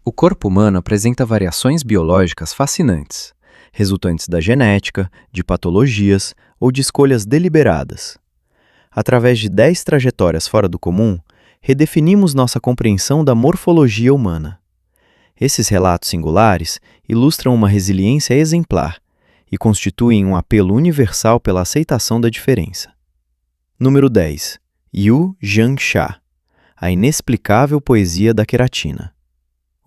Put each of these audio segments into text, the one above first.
O corpo humano apresenta variações biológicas fascinantes, resultantes da genética, de patologias ou de escolhas deliberadas. Através de 10 trajetórias fora do comum, redefinimos nossa compreensão da morfologia humana. Esses relatos singulares ilustram uma resiliência exemplar e constituem um apelo universal pela aceitação da diferença. Número 10. Yu Jianxia, a inexplicável poesia da queratina.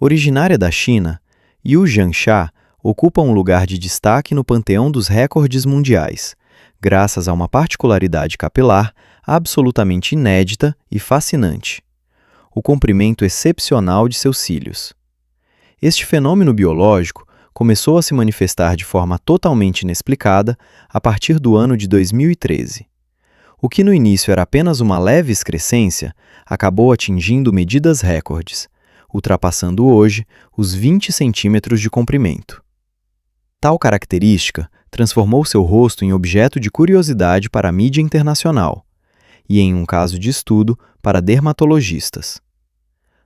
Originária da China, Yu Jianxia ocupa um lugar de destaque no panteão dos recordes mundiais, graças a uma particularidade capilar absolutamente inédita e fascinante: o comprimento excepcional de seus cílios. Este fenômeno biológico começou a se manifestar de forma totalmente inexplicada a partir do ano de 2013. O que no início era apenas uma leve excrescência, acabou atingindo medidas recordes, ultrapassando hoje os 20 centímetros de comprimento. Tal característica transformou seu rosto em objeto de curiosidade para a mídia internacional e em um caso de estudo para dermatologistas.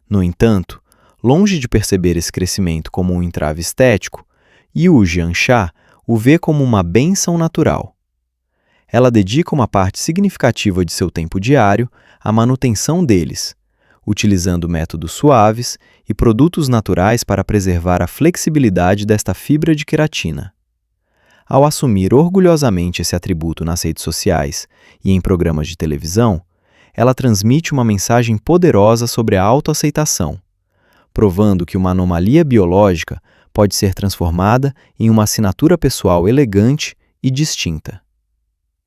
No entanto, longe de perceber esse crescimento como um entrave estético, Yu Jianxia o vê como uma bênção natural. Ela dedica uma parte significativa de seu tempo diário à manutenção deles, utilizando métodos suaves e produtos naturais para preservar a flexibilidade desta fibra de queratina. Ao assumir orgulhosamente esse atributo nas redes sociais e em programas de televisão, ela transmite uma mensagem poderosa sobre a autoaceitação, provando que uma anomalia biológica pode ser transformada em uma assinatura pessoal elegante e distinta.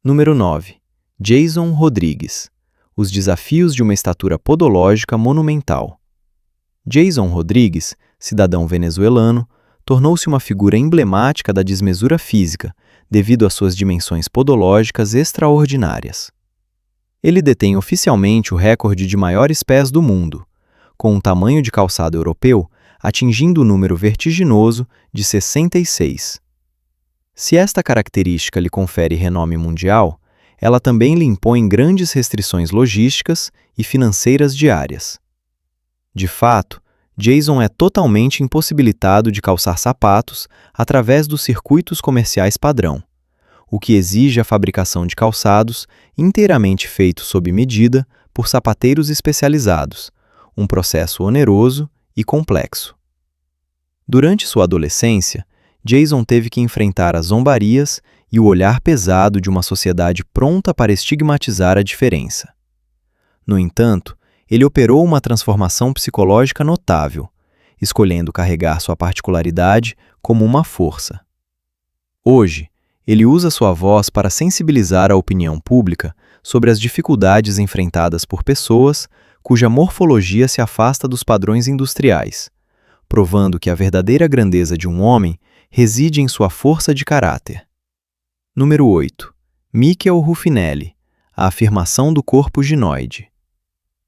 Número 9. Jason Rodrigues. Os desafios de uma estatura podológica monumental. Jason Rodrigues, cidadão venezuelano, tornou-se uma figura emblemática da desmesura física devido às suas dimensões podológicas extraordinárias. Ele detém oficialmente o recorde de maiores pés do mundo, com um tamanho de calçado europeu atingindo o número vertiginoso de 66. Se esta característica lhe confere renome mundial, ela também lhe impõe grandes restrições logísticas e financeiras diárias. De fato, Jason é totalmente impossibilitado de calçar sapatos através dos circuitos comerciais padrão, o que exige a fabricação de calçados inteiramente feitos sob medida por sapateiros especializados, um processo oneroso e complexo. Durante sua adolescência, Jason teve que enfrentar as zombarias e o olhar pesado de uma sociedade pronta para estigmatizar a diferença. No entanto, ele operou uma transformação psicológica notável, escolhendo carregar sua particularidade como uma força. Hoje, ele usa sua voz para sensibilizar a opinião pública sobre as dificuldades enfrentadas por pessoas cuja morfologia se afasta dos padrões industriais, provando que a verdadeira grandeza de um homem reside em sua força de caráter. Número 8. Michel Ruffinelli, a afirmação do corpo ginoide.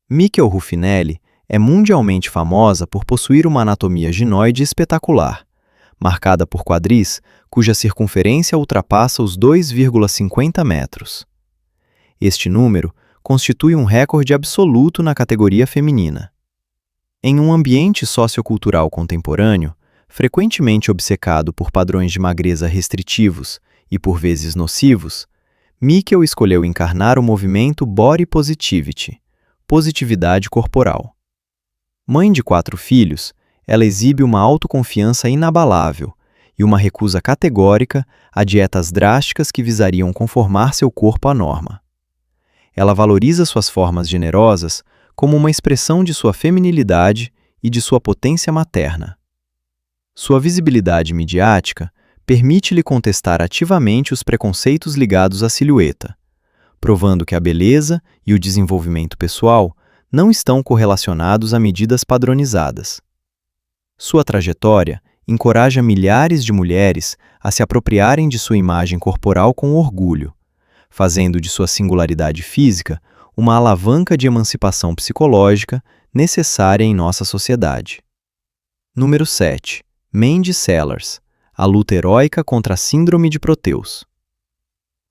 Michel Ruffinelli é mundialmente famosa por possuir uma anatomia ginoide espetacular, marcada por quadris cuja circunferência ultrapassa os 2,50 metros. Este número constitui um recorde absoluto na categoria feminina. Em um ambiente sociocultural contemporâneo, frequentemente obcecado por padrões de magreza restritivos e por vezes nocivos, Michel escolheu encarnar o movimento Body Positivity, positividade corporal. Mãe de 4 filhos, ela exibe uma autoconfiança inabalável e uma recusa categórica a dietas drásticas que visariam conformar seu corpo à norma. Ela valoriza suas formas generosas como uma expressão de sua feminilidade e de sua potência materna. Sua visibilidade midiática permite-lhe contestar ativamente os preconceitos ligados à silhueta, provando que a beleza e o desenvolvimento pessoal não estão correlacionados a medidas padronizadas. Sua trajetória encoraja milhares de mulheres a se apropriarem de sua imagem corporal com orgulho, fazendo de sua singularidade física uma alavanca de emancipação psicológica necessária em nossa sociedade. Número 7. Mandy Sellers, a luta heróica contra a síndrome de Proteus.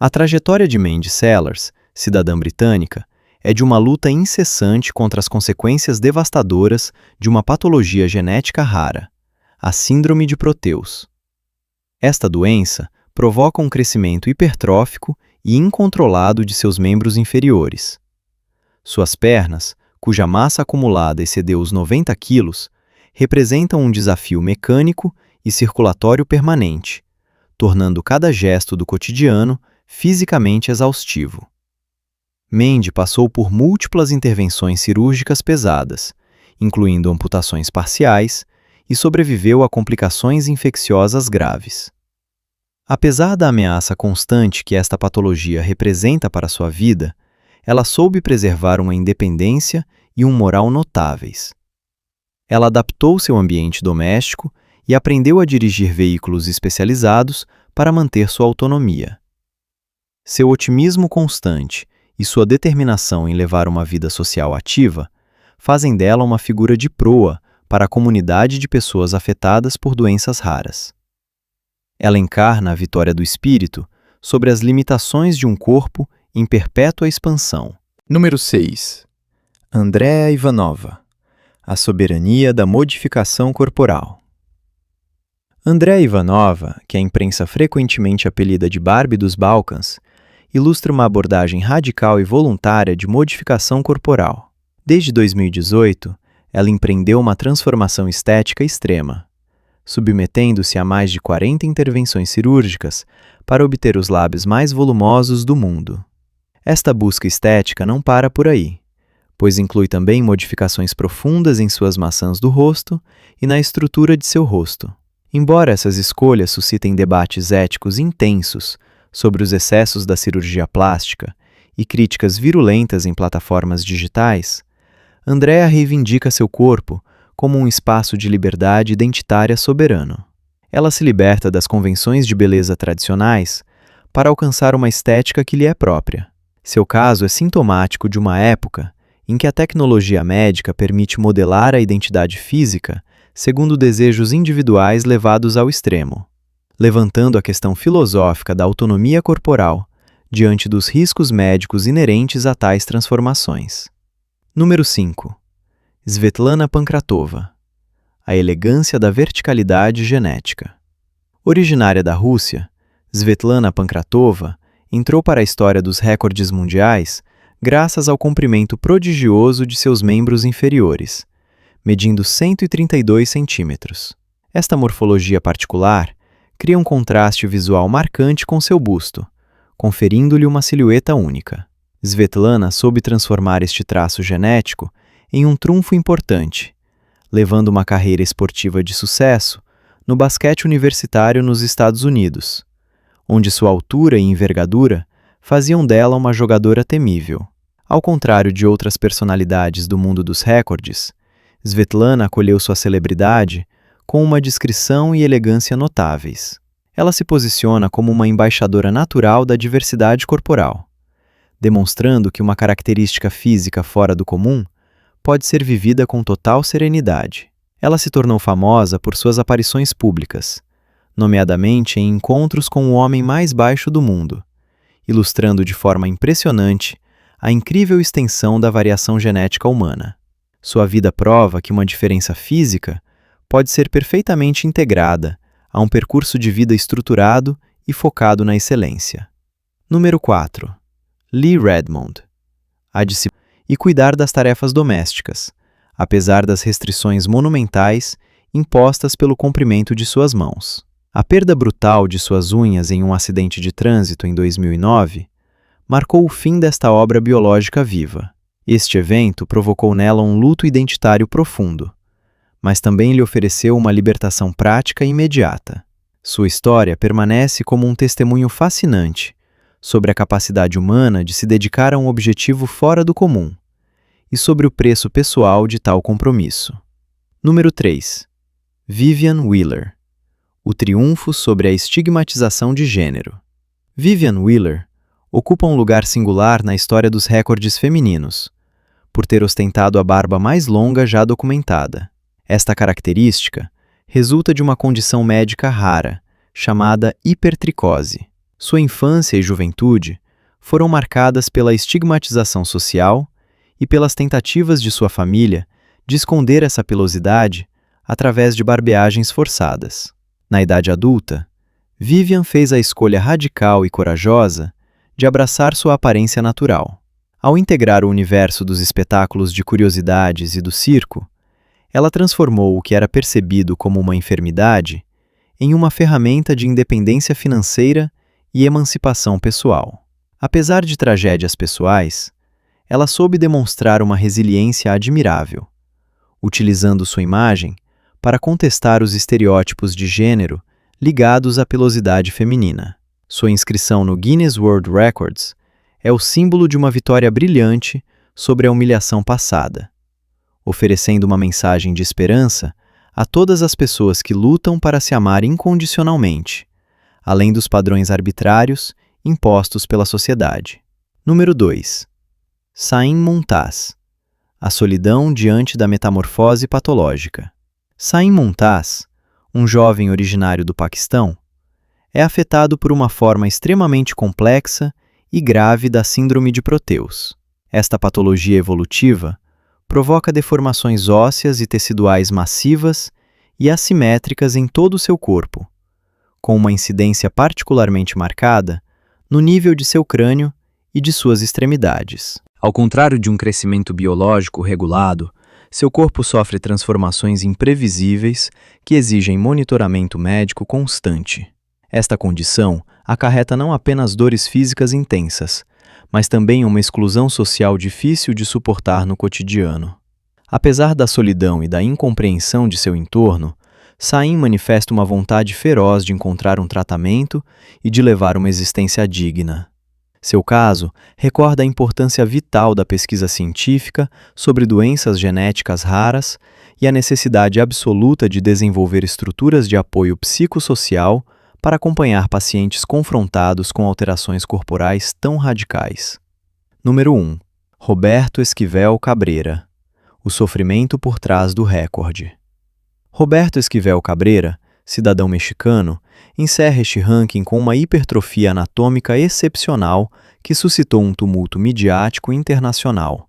A trajetória de Mandy Sellers, cidadã britânica, é de uma luta incessante contra as consequências devastadoras de uma patologia genética rara, a Síndrome de Proteus. Esta doença provoca um crescimento hipertrófico e incontrolado de seus membros inferiores. Suas pernas, cuja massa acumulada excedeu os 90 quilos, representam um desafio mecânico e circulatório permanente, tornando cada gesto do cotidiano fisicamente exaustivo. Mendy passou por múltiplas intervenções cirúrgicas pesadas, incluindo amputações parciais, e sobreviveu a complicações infecciosas graves. Apesar da ameaça constante que esta patologia representa para sua vida, ela soube preservar uma independência e um moral notáveis. Ela adaptou seu ambiente doméstico e aprendeu a dirigir veículos especializados para manter sua autonomia. Seu otimismo constante e sua determinação em levar uma vida social ativa fazem dela uma figura de proa para a comunidade de pessoas afetadas por doenças raras. Ela encarna a vitória do espírito sobre as limitações de um corpo em perpétua expansão. Número 6. Andrea Ivanova. A soberania da modificação corporal. Andrea Ivanova, que a imprensa frequentemente apelida de Barbie dos Balcãs, ilustra uma abordagem radical e voluntária de modificação corporal. Desde 2018, ela empreendeu uma transformação estética extrema, submetendo-se a mais de 40 intervenções cirúrgicas para obter os lábios mais volumosos do mundo. Esta busca estética não para por aí, pois inclui também modificações profundas em suas maçãs do rosto e na estrutura de seu rosto. Embora essas escolhas suscitem debates éticos intensos sobre os excessos da cirurgia plástica e críticas virulentas em plataformas digitais, Andrea reivindica seu corpo como um espaço de liberdade identitária soberano. Ela se liberta das convenções de beleza tradicionais para alcançar uma estética que lhe é própria. Seu caso é sintomático de uma época em que a tecnologia médica permite modelar a identidade física segundo desejos individuais levados ao extremo, levantando a questão filosófica da autonomia corporal diante dos riscos médicos inerentes a tais transformações. Número 5. Svetlana Pankratova. A elegância da verticalidade genética. Originária da Rússia, Svetlana Pankratova entrou para a história dos recordes mundiais graças ao comprimento prodigioso de seus membros inferiores, medindo 132 centímetros. Esta morfologia particular cria um contraste visual marcante com seu busto, conferindo-lhe uma silhueta única. Svetlana soube transformar este traço genético em um trunfo importante, levando uma carreira esportiva de sucesso no basquete universitário nos Estados Unidos, onde sua altura e envergadura faziam dela uma jogadora temível. Ao contrário de outras personalidades do mundo dos recordes, Svetlana acolheu sua celebridade com uma discrição e elegância notáveis. Ela se posiciona como uma embaixadora natural da diversidade corporal, demonstrando que uma característica física fora do comum pode ser vivida com total serenidade. Ela se tornou famosa por suas aparições públicas, nomeadamente em encontros com o homem mais baixo do mundo, ilustrando de forma impressionante a incrível extensão da variação genética humana. Sua vida prova que uma diferença física pode ser perfeitamente integrada a um percurso de vida estruturado e focado na excelência. Número 4. Lee Redmond. A disciplina e cuidar das tarefas domésticas, apesar das restrições monumentais impostas pelo comprimento de suas mãos. A perda brutal de suas unhas em um acidente de trânsito em 2009 marcou o fim desta obra biológica viva. Este evento provocou nela um luto identitário profundo, mas também lhe ofereceu uma libertação prática e imediata. Sua história permanece como um testemunho fascinante sobre a capacidade humana de se dedicar a um objetivo fora do comum e sobre o preço pessoal de tal compromisso. Número 3. Vivian Wheeler. O triunfo sobre a estigmatização de gênero. Vivian Wheeler ocupa um lugar singular na história dos recordes femininos, por ter ostentado a barba mais longa já documentada. Esta característica resulta de uma condição médica rara, chamada hipertricose. Sua infância e juventude foram marcadas pela estigmatização social e pelas tentativas de sua família de esconder essa pilosidade através de barbeagens forçadas. Na idade adulta, Vivian fez a escolha radical e corajosa de abraçar sua aparência natural. Ao integrar o universo dos espetáculos de curiosidades e do circo, ela transformou o que era percebido como uma enfermidade em uma ferramenta de independência financeira e emancipação pessoal. Apesar de tragédias pessoais, ela soube demonstrar uma resiliência admirável, utilizando sua imagem para contestar os estereótipos de gênero ligados à pilosidade feminina. Sua inscrição no Guinness World Records é o símbolo de uma vitória brilhante sobre a humilhação passada, oferecendo uma mensagem de esperança a todas as pessoas que lutam para se amar incondicionalmente, além dos padrões arbitrários impostos pela sociedade. Número 2. Saim Mumtaz. A solidão diante da metamorfose patológica. Saim Mumtaz, um jovem originário do Paquistão, é afetado por uma forma extremamente complexa e grave da síndrome de Proteus. Esta patologia evolutiva provoca deformações ósseas e teciduais massivas e assimétricas em todo o seu corpo, com uma incidência particularmente marcada no nível de seu crânio e de suas extremidades. Ao contrário de um crescimento biológico regulado, seu corpo sofre transformações imprevisíveis que exigem monitoramento médico constante. Esta condição acarreta não apenas dores físicas intensas, mas também uma exclusão social difícil de suportar no cotidiano. Apesar da solidão e da incompreensão de seu entorno, Saim manifesta uma vontade feroz de encontrar um tratamento e de levar uma existência digna. Seu caso recorda a importância vital da pesquisa científica sobre doenças genéticas raras e a necessidade absoluta de desenvolver estruturas de apoio psicossocial para acompanhar pacientes confrontados com alterações corporais tão radicais. Número 1. Roberto Esquivel Cabreira. O sofrimento por trás do recorde. Roberto Esquivel Cabreira, cidadão mexicano, encerra este ranking com uma hipertrofia anatômica excepcional que suscitou um tumulto midiático internacional.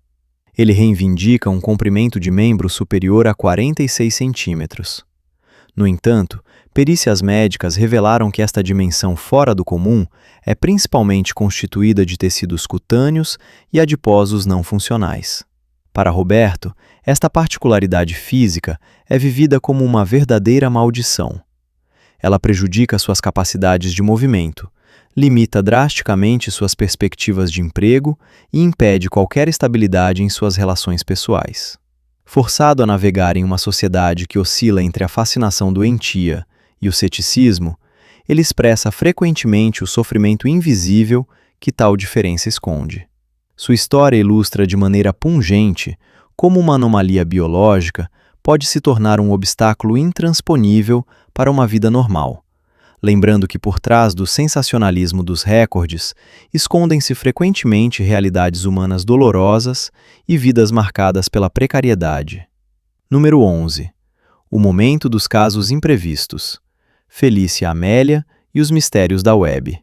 Ele reivindica um comprimento de membro superior a 46 centímetros. No entanto, perícias médicas revelaram que esta dimensão fora do comum é principalmente constituída de tecidos cutâneos e adiposos não funcionais. Para Roberto, esta particularidade física é vivida como uma verdadeira maldição. Ela prejudica suas capacidades de movimento, limita drasticamente suas perspectivas de emprego e impede qualquer estabilidade em suas relações pessoais. Forçado a navegar em uma sociedade que oscila entre a fascinação doentia e o ceticismo, ele expressa frequentemente o sofrimento invisível que tal diferença esconde. Sua história ilustra de maneira pungente como uma anomalia biológica pode se tornar um obstáculo intransponível para uma vida normal, lembrando que por trás do sensacionalismo dos recordes escondem-se frequentemente realidades humanas dolorosas e vidas marcadas pela precariedade. Número 11. O momento dos casos imprevistos. Felícia Amélia e os mistérios da web.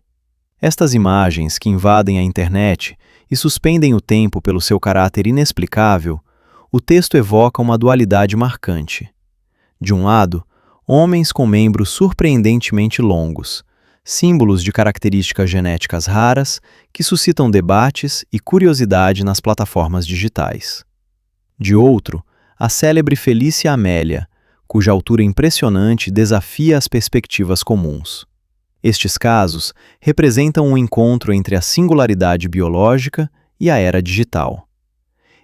Estas imagens que invadem a internet e suspendem o tempo pelo seu caráter inexplicável, o texto evoca uma dualidade marcante. De um lado, homens com membros surpreendentemente longos, símbolos de características genéticas raras que suscitam debates e curiosidade nas plataformas digitais. De outro, a célebre Felícia Amélia, cuja altura impressionante desafia as perspectivas comuns. Estes casos representam um encontro entre a singularidade biológica e a era digital.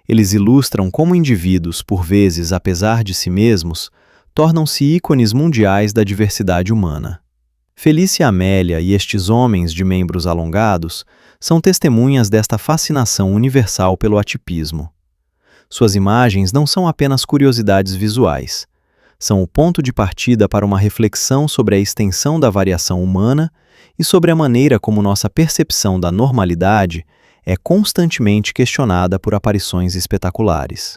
Eles ilustram como indivíduos, por vezes apesar de si mesmos, tornam-se ícones mundiais da diversidade humana. Felícia Amélia e estes homens de membros alongados são testemunhas desta fascinação universal pelo atipismo. Suas imagens não são apenas curiosidades visuais, são o ponto de partida para uma reflexão sobre a extensão da variação humana e sobre a maneira como nossa percepção da normalidade é constantemente questionada por aparições espetaculares.